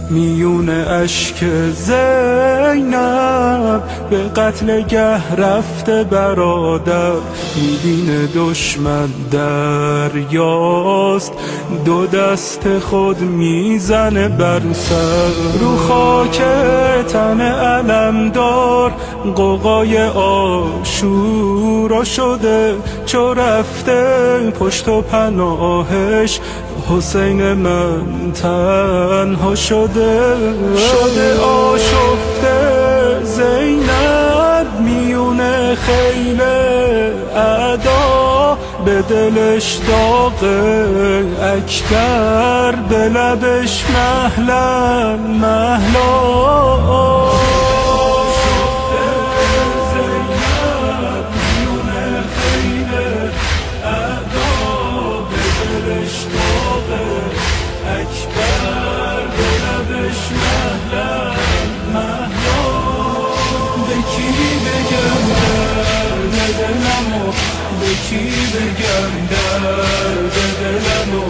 میون اشک زینب به قتلگه رفته برادر، میبینه دشمن دریاست، دو دست خود میزنه بر سر. رو خاک تن علمدار قوقای عاشورا شده، چو رفته پشت و پناهش حسین من تنها شده آشفته زینب میون خیل اعدا، به دلش داغ اکبر، به لبش مهلا مهلا. به کی بگم درد دلمو،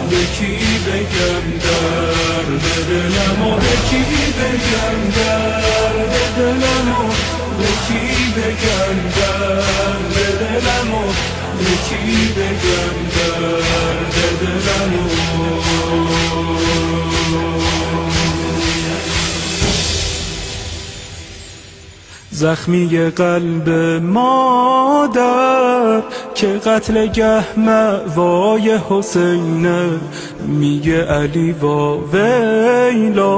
به کی بگم درد دلمو، به کی بگم درد دلمو، به کی بگم درد دلمو، به کی بگم درد دلمو. زخمی قلب مادر که قتلگه مأوای حسینه، میگه علی واویلا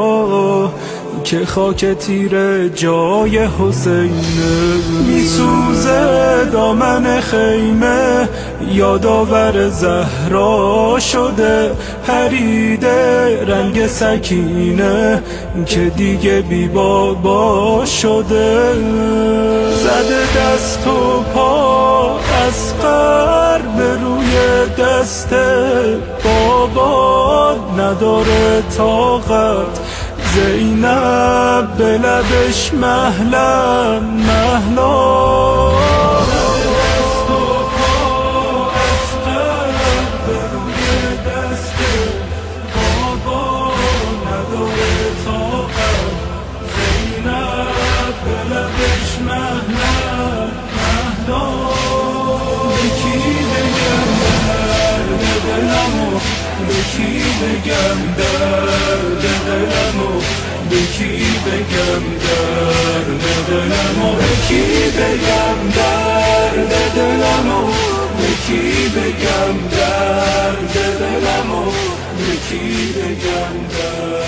که خاک تیره جای حسینه. میسوزه دامن خیمه یادآور زهرا شده، پریده رنگ سکینه که دیگه بی بابا شده. زده دست و پا اصغر به روی دست بابا، نداره طاقت زینب به لبش مهلا مهلا. به کی بگم درد دلمو، به کی بگم درد دلمو، به کی بگم درد دلمو، به کی بگم درد دلمو، به کی بگم درد